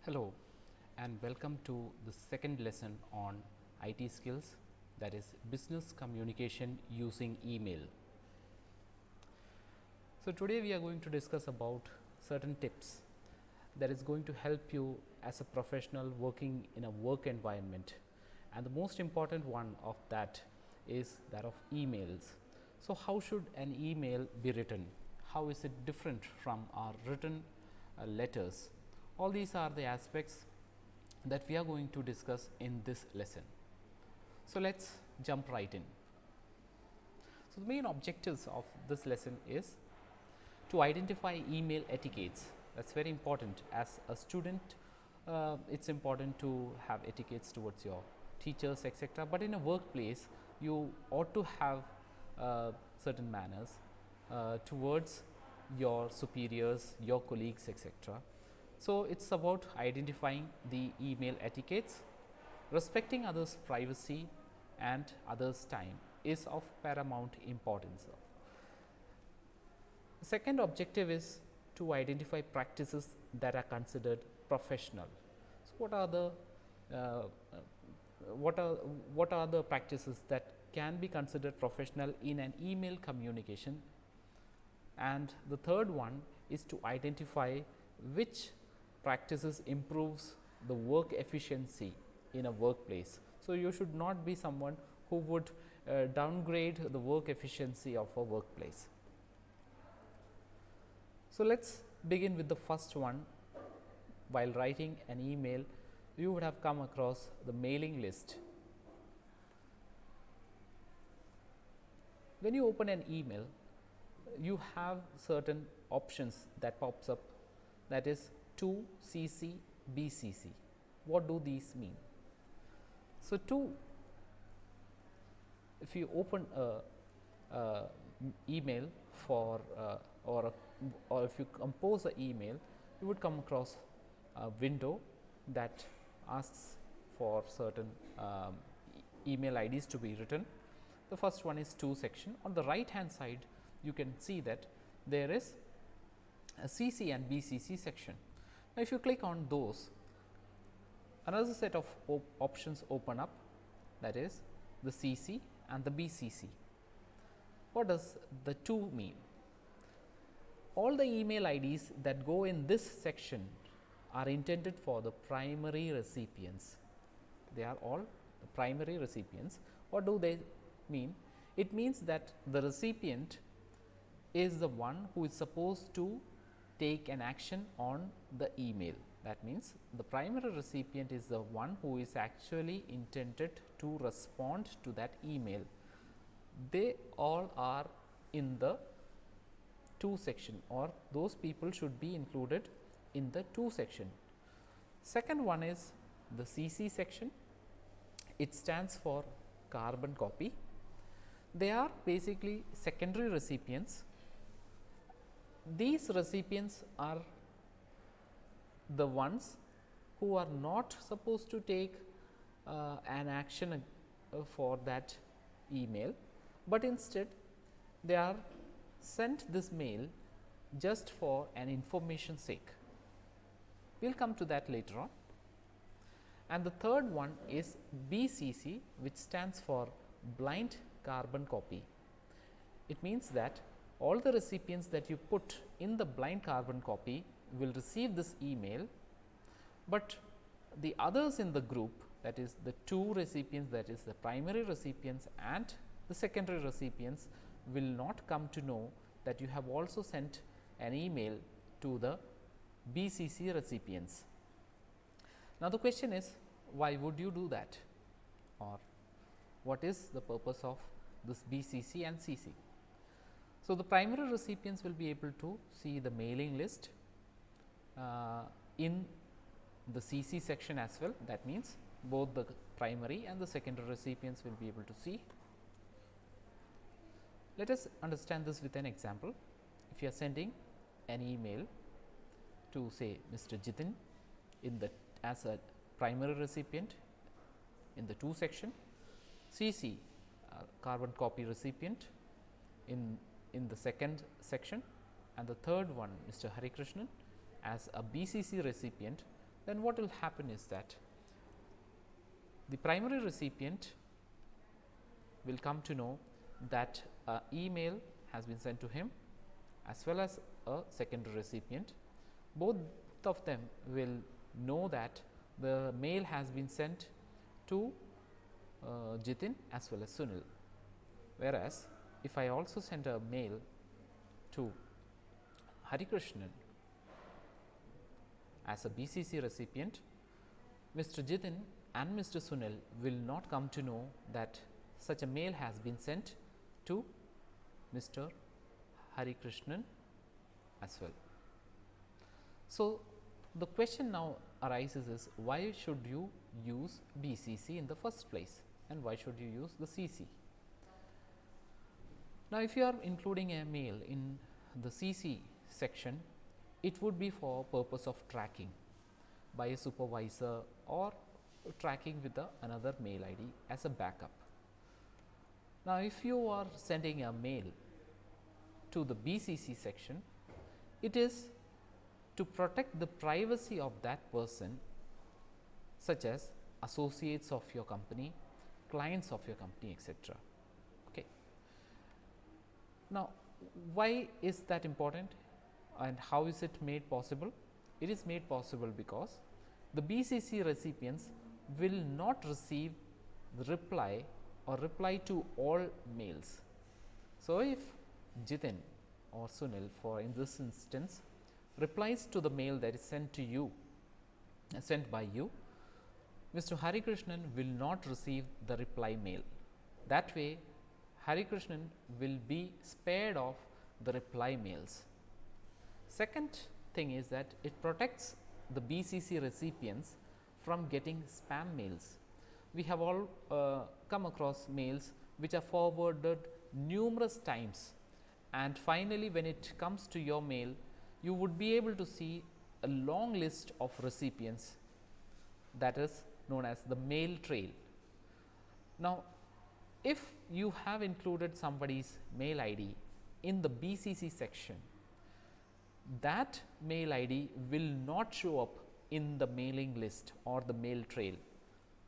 Hello and welcome to the second lesson on IT skills, that is business communication using email. So, today we are going to discuss about certain tips that is going to help you as a professional working in a work environment, and the most important one of that is that of emails. So, how should an email be written? How is it different from our written letters? All these are the aspects that we are going to discuss in this lesson. So, let us jump right in. So, the main objectives of this lesson is to identify email etiquettes. That is very important. As a student, it is important to have etiquettes towards your teachers, etc. But in a workplace, you ought to have certain manners towards your superiors, your colleagues, etc. So, it is about identifying the email etiquettes. Respecting others' privacy and others' time is of paramount importance. The second objective is to identify practices that are considered professional. So, what are the practices that can be considered professional in an email communication? And the third one is to identify which practices improves the work efficiency in a workplace. So, you should not be someone who would downgrade the work efficiency of a workplace. So, let us begin with the first one. While writing an email, you would have come across the mailing list. When you open an email, you have certain options that pops up, that is to CC, BCC. What do these mean? So, if you open a email for or if you compose an email, you would come across a window that asks for certain email IDs to be written. The first one is to section. On the right hand side, you can see that there is a CC and BCC section. Now, if you click on those, another set of options open up, that is the CC and the BCC. What does the 2 mean? All the email IDs that go in this section are intended for the primary recipients. They are all the primary recipients. What do they mean? It means that the recipient is the one who is supposed to take an action on the email. That means, the primary recipient is the one who is actually intended to respond to that email. They all are in the 2 section, or those people should be included in the 2 section. Second one is the CC section. It stands for carbon copy. They are basically secondary recipients. These recipients are the ones who are not supposed to take an action for that email, but instead they are sent this mail just for an information sake. We will come to that later on. And the third one is BCC, which stands for blind carbon copy. It means that all the recipients that you put in the blind carbon copy will receive this email, but the others in the group, that is the 2 recipients, that is the primary recipients and the secondary recipients, will not come to know that you have also sent an email to the BCC recipients. Now, the question is, why would you do that, or what is the purpose of this BCC and CC? So, the primary recipients will be able to see the mailing list in the CC section as well. That means, both the primary and the secondary recipients will be able to see. Let us understand this with an example. If you are sending an email to, say, Mr. Jitin in the as a primary recipient in the 2 section, CC carbon copy recipient in the second section, and the third one Mr. Harikrishnan as a BCC recipient then what will happen is that the primary recipient will come to know that an email has been sent to him as well as a secondary recipient. Both of them will know that the mail has been sent to Jitin as well as Sunil. Whereas, if I also send a mail to Harikrishnan as a BCC recipient, Mr. Jitin and Mr. Sunil will not come to know that such a mail has been sent to Mr. Harikrishnan as well. So, the question now arises is, why should you use BCC in the first place and why should you use the CC? Now, if you are including a mail in the CC section, it would be for purpose of tracking by a supervisor or tracking with another mail ID as a backup. Now, if you are sending a mail to the BCC section, it is to protect the privacy of that person, such as associates of your company, clients of your company, etc. Okay. Now, why is that important and how is it made possible? It is made possible because the BCC recipients will not receive the reply or reply to all mails. So, if Jitin or Sunil, for in this instance, replies to the mail that is sent to you, sent by you, Mr. Harikrishnan will not receive the reply mail. That way, Harikrishnan will be spared of the reply mails. Second thing is that it protects the BCC recipients from getting spam mails. We have all come across mails which are forwarded numerous times, and finally, when it comes to your mail, you would be able to see a long list of recipients, that is known as the mail trail. Now, if you have included somebody's mail ID in the BCC section, that mail ID will not show up in the mailing list or the mail trail.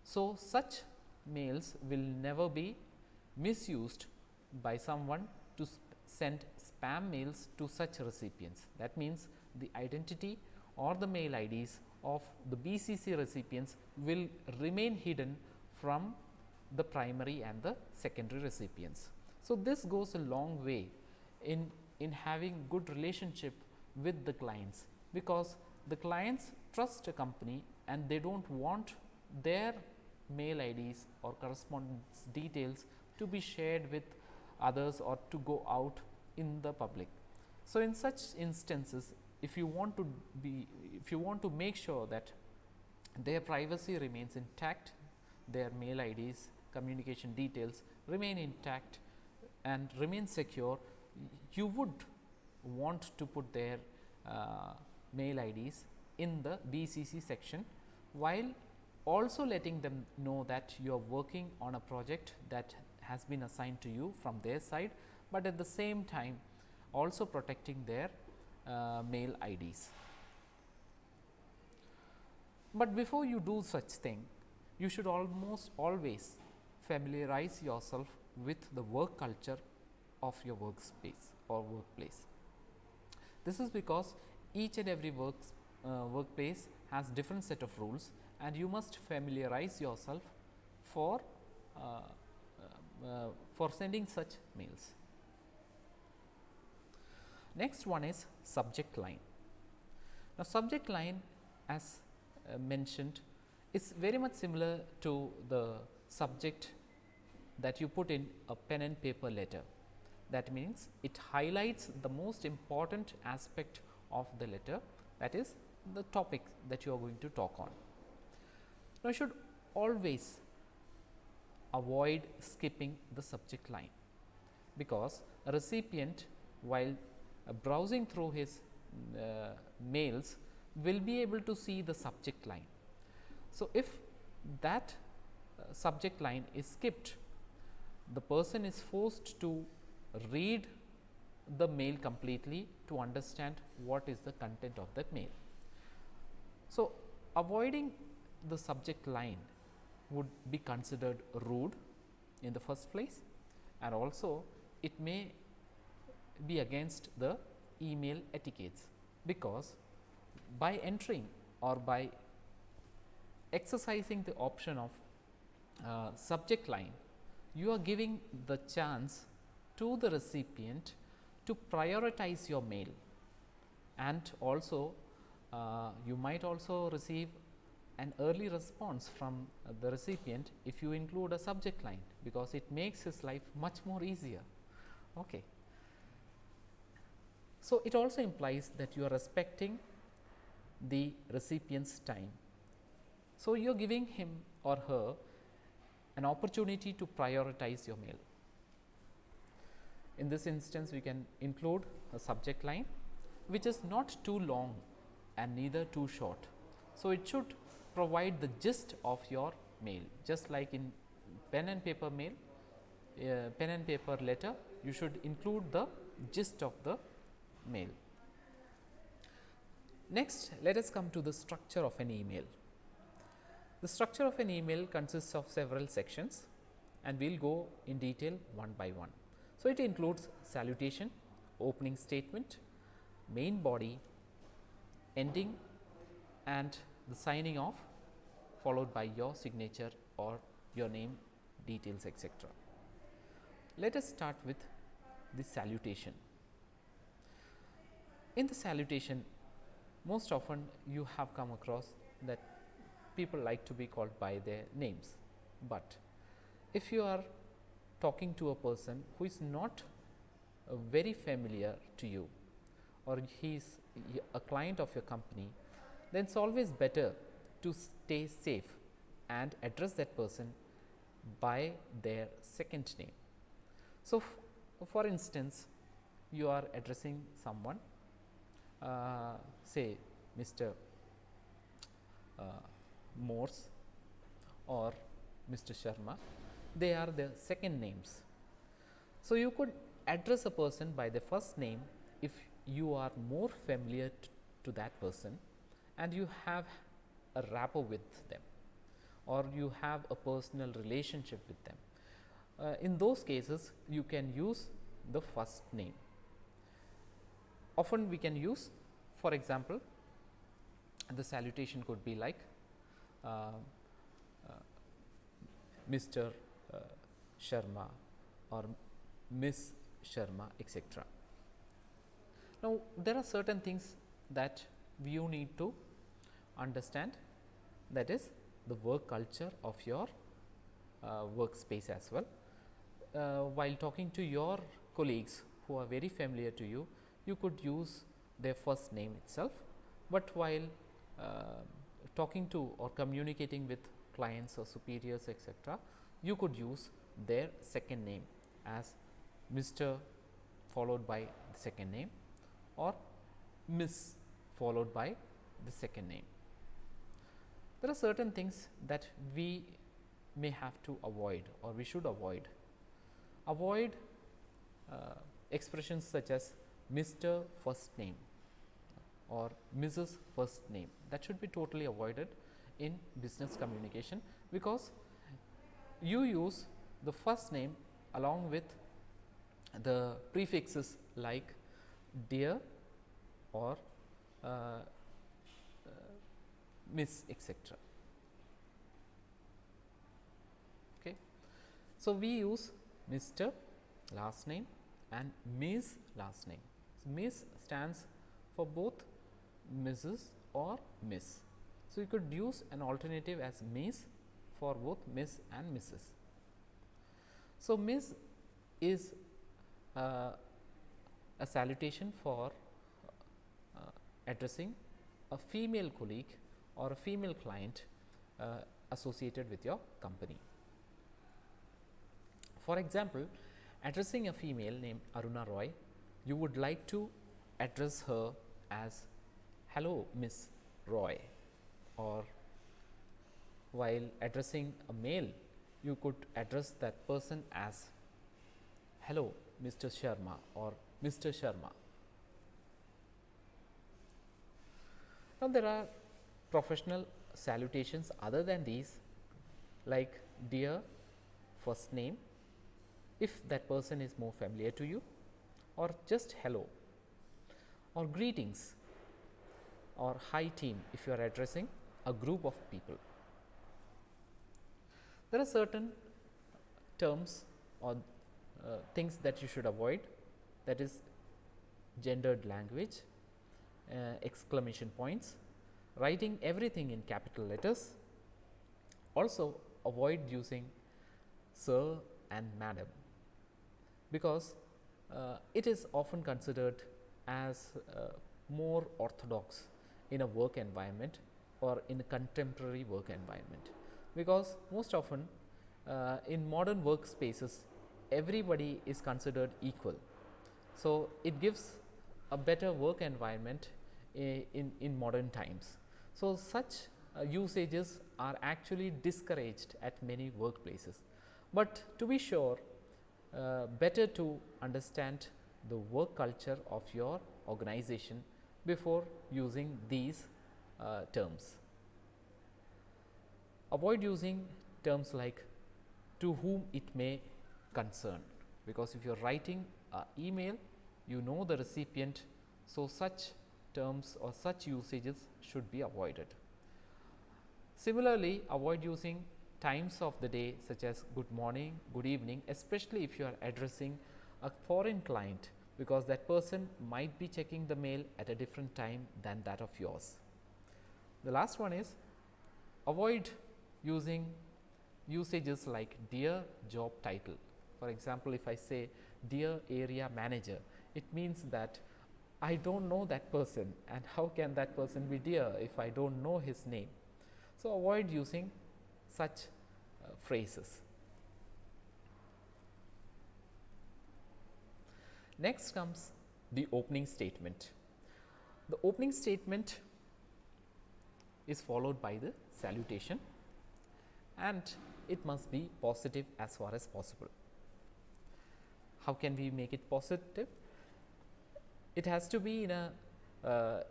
So, such mails will never be misused by someone to send spam mails to such recipients. That means, the identity or the mail IDs of the BCC recipients will remain hidden from the primary and the secondary recipients. So, this goes a long way in having good relationship with the clients, because the clients trust a company and they do not want their mail IDs or correspondence details to be shared with others or to go out in the public. So, in such instances, if you want to make sure that their privacy remains intact, their mail IDs, communication details remain intact and remain secure, you would want to put their mail IDs in the BCC section, while also letting them know that you are working on a project that has been assigned to you from their side, but at the same time also protecting their mail IDs. But before you do such thing, you should almost always familiarize yourself with the work culture of your workspace or workplace. This is because each and every workplace has different set of rules, and you must familiarize yourself for sending such mails. Next one is subject line. Now, subject line, as mentioned, is very much similar to the subject that you put in a pen and paper letter. That means, it highlights the most important aspect of the letter, that is the topic that you are going to talk on. Now, you should always avoid skipping the subject line, because a recipient, while browsing through his mails, will be able to see the subject line. So, if that subject line is skipped, the person is forced to read the mail completely to understand what is the content of that mail. So, avoiding the subject line would be considered rude in the first place, and also it may be against the email etiquettes, because by entering or by exercising the option of subject line, you are giving the chance to the recipient to prioritize your mail, and also you might also receive an early response from the recipient if you include a subject line, because it makes his life much more easier. Okay. So, it also implies that you are respecting the recipient's time. So, you are giving him or her an opportunity to prioritize your mail. In this instance, we can include a subject line which is not too long and neither too short. So, it should provide the gist of your mail, just like in pen and paper mail, pen and paper letter, you should include the gist of the mail. Next, let us come to the structure of an email. The structure of an email consists of several sections, and we will go in detail one by one. So, it includes salutation, opening statement, main body, ending, and the signing off, followed by your signature or your name, details, etc. Let us start with the salutation. In the salutation, most often you have come across that people like to be called by their names, but if you are talking to a person who is not very familiar to you, or he is a client of your company, then it is always better to stay safe and address that person by their second name. So, for instance, you are addressing someone, say Mr. Morse or Mr. Sharma, they are the second names. So, you could address a person by the first name if you are more familiar to that person and you have a rapport with them, or you have a personal relationship with them. In those cases, you can use the first name. Often we can use, for example, the salutation could be like Mr. Sharma or Miss Sharma, etc. Now, there are certain things that you need to understand, that is the work culture of your workspace as well. While talking to your colleagues who are very familiar to you, you could use their first name itself, but while talking to or communicating with clients or superiors, etc., you could use their second name as Mr. followed by the second name, or Miss followed by the second name. There are certain things that we may have to avoid, or we should avoid. Avoid expressions such as Mr. first name or Mrs. first name. That should be totally avoided in business communication, because you use the first name along with the prefixes like dear or Miss, etc. Okay. So, we use Mr. last name and Miss last name. So, Miss stands for both Mrs. or Miss. So, you could use an alternative as Miss for both Miss and Mrs. So, Miss is a salutation for addressing a female colleague or a female client associated with your company. For example, addressing a female named Aruna Roy, you would like to address her as hello Miss Roy, or while addressing a male, you could address that person as hello Mr. Sharma or Mr. Sharma. Now, there are professional salutations other than these, like dear, first name, if that person is more familiar to you, or just hello, or greetings, or hi team if you are addressing a group of people. There are certain terms or things that you should avoid, that is gendered language, exclamation points, writing everything in capital letters. Also avoid using sir and madam, because it is often considered as more orthodox in a work environment or in a contemporary work environment, because most often in modern workspaces everybody is considered equal. So, it gives a better work environment in modern times. So, such usages are actually discouraged at many workplaces, but to be sure better to understand the work culture of your organization before using these terms. Avoid using terms like to whom it may concern, because if you are writing an email, you know the recipient, so such terms or such usages should be avoided. Similarly, avoid using times of the day such as good morning, good evening, especially if you are addressing a foreign client, because that person might be checking the mail at a different time than that of yours. The last one is avoid using usages like dear job title. For example, if I say dear area manager, it means that I don't know that person, and how can that person be dear if I don't know his name. So, avoid using such phrases. Next comes the opening statement. The opening statement is followed by the salutation, and it must be positive as far as possible. How can we make it positive? It has to be in a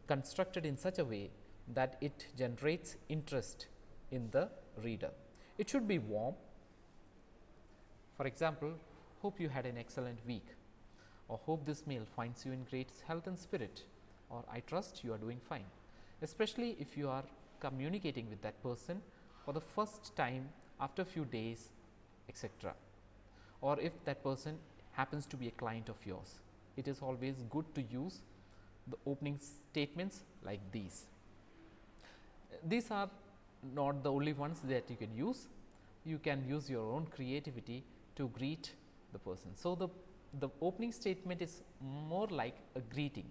constructed in such a way that it generates interest in the reader. It should be warm. For example, hope you had an excellent week, or hope this mail finds you in great health and spirit, or I trust you are doing fine, especially if you are communicating with that person for the first time after a few days, etc., or if that person happens to be a client of yours. It is always good to use the opening statements like these. These are not the only ones that you can use. You can use your own creativity to greet the person. So, the opening statement is more like a greeting.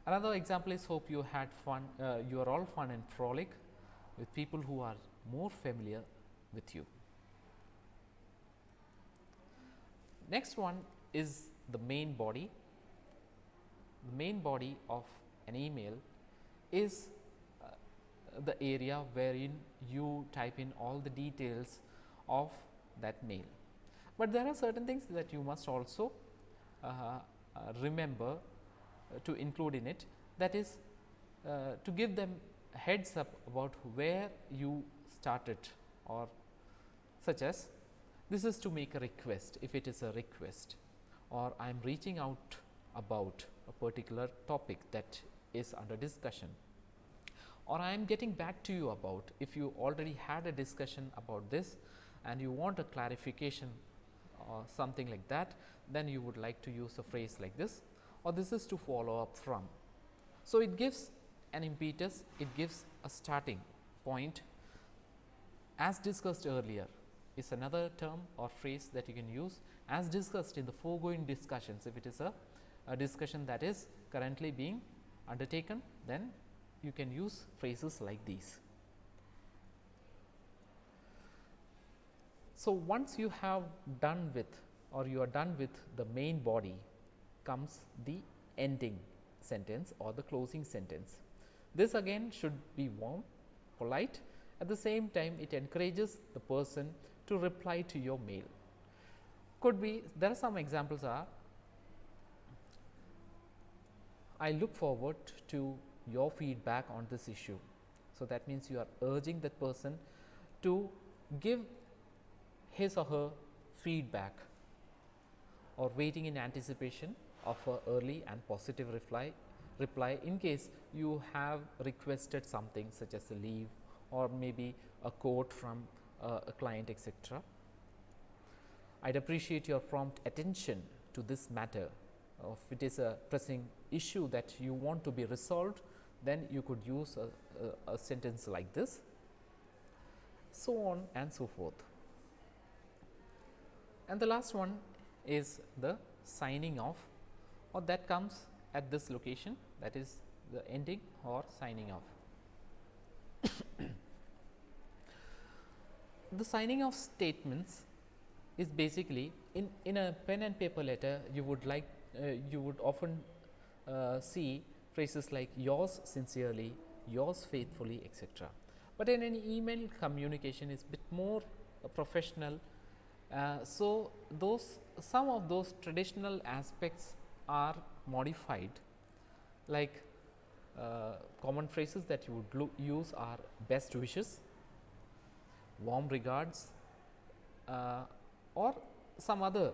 Another example is hope you had fun, you are all fun and frolic with people who are more familiar with you. Next one is the main body. The main body of an email is the area wherein you type in all the details of that mail. But there are certain things that you must also remember to include in it, that is to give them a heads up about where you started, or such as this is to make a request if it is a request, or I am reaching out about a particular topic that is under discussion, or I am getting back to you about, if you already had a discussion about this and you want a clarification or something like that, then you would like to use a phrase like this, or this is to follow up from. So, it gives an impetus, it gives a starting point. As discussed earlier is another term or phrase that you can use, as discussed in the foregoing discussions. If it is a discussion that is currently being undertaken, then you can use phrases like these. So, once you have done with, or you are done with the main body, comes the ending sentence or the closing sentence. This again should be warm, polite. At the same time, it encourages the person to reply to your mail. Could be, there are some examples are, I look forward to your feedback on this issue. So, that means you are urging that person to give his or her feedback, or waiting in anticipation of a early and positive reply in case you have requested something such as a leave or maybe a quote from a client, etc. I'd appreciate your prompt attention to this matter. If it is a pressing issue that you want to be resolved, then you could use a sentence like this, so on and so forth. And the last one is the signing off, or that comes at this location, that is the ending or signing off. The signing off statements is basically in a pen and paper letter, you would often see phrases like yours sincerely, yours faithfully, etc. But in an email communication is bit more professional. So, some of those traditional aspects are modified, like common phrases that you would use are best wishes, warm regards, or some other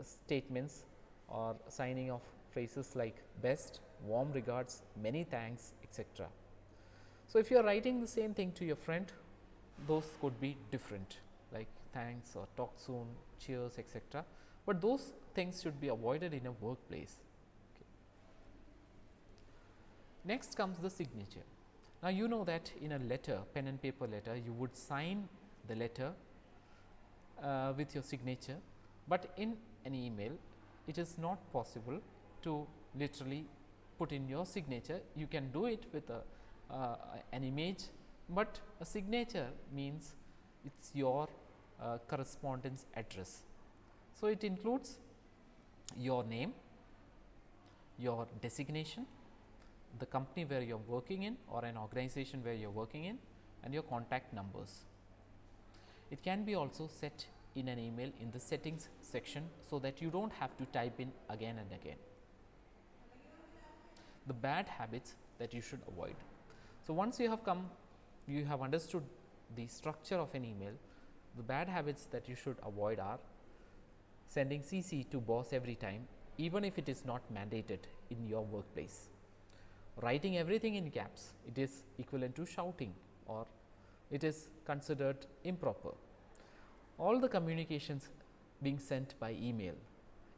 statements or signing of phrases like best, warm regards, many thanks, etc. So, if you are writing the same thing to your friend, those could be different, like thanks or talk soon, cheers, etc. But those things should be avoided in a workplace. Okay. Next comes the signature. Now, you know that in a letter, pen and paper letter, you would sign the letter with your signature, but in an email it is not possible to literally put in your signature. You can do it with an image, but a signature means it's your correspondence address. So, it includes your name, your designation, the company where you are working in or an organization where you are working in, and your contact numbers. It can be also set in an email in the settings section, so that you do not have to type in again and again. The bad habits that you should avoid. So, once you have understood the structure of an email, the bad habits that you should avoid are sending CC to boss every time, even if it is not mandated in your workplace. Writing everything in caps, it is equivalent to shouting, or it is considered improper. All the communications being sent by email.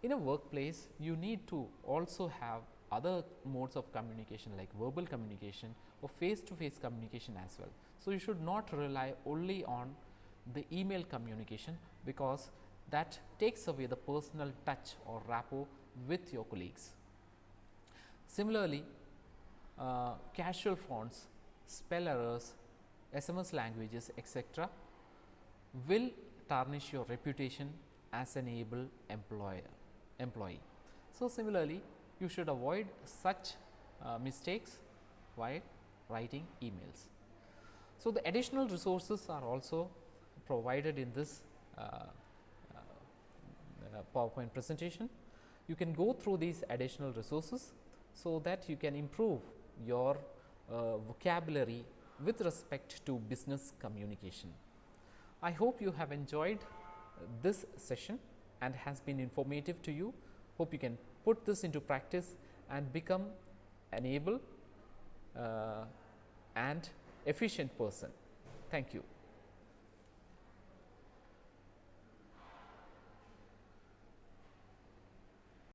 In a workplace, you need to also have other modes of communication like verbal communication or face-to-face communication as well. So, you should not rely only on the email communication, because that takes away the personal touch or rapport with your colleagues. Similarly, casual fonts, spell errors, SMS languages, etc. will tarnish your reputation as an able employee. So, similarly, you should avoid such mistakes while writing emails. So, the additional resources are also provided in this PowerPoint presentation. You can go through these additional resources, so that you can improve your vocabulary with respect to business communication. I hope you have enjoyed this session and has been informative to you. Hope you can put this into practice and become an able and efficient person. Thank you.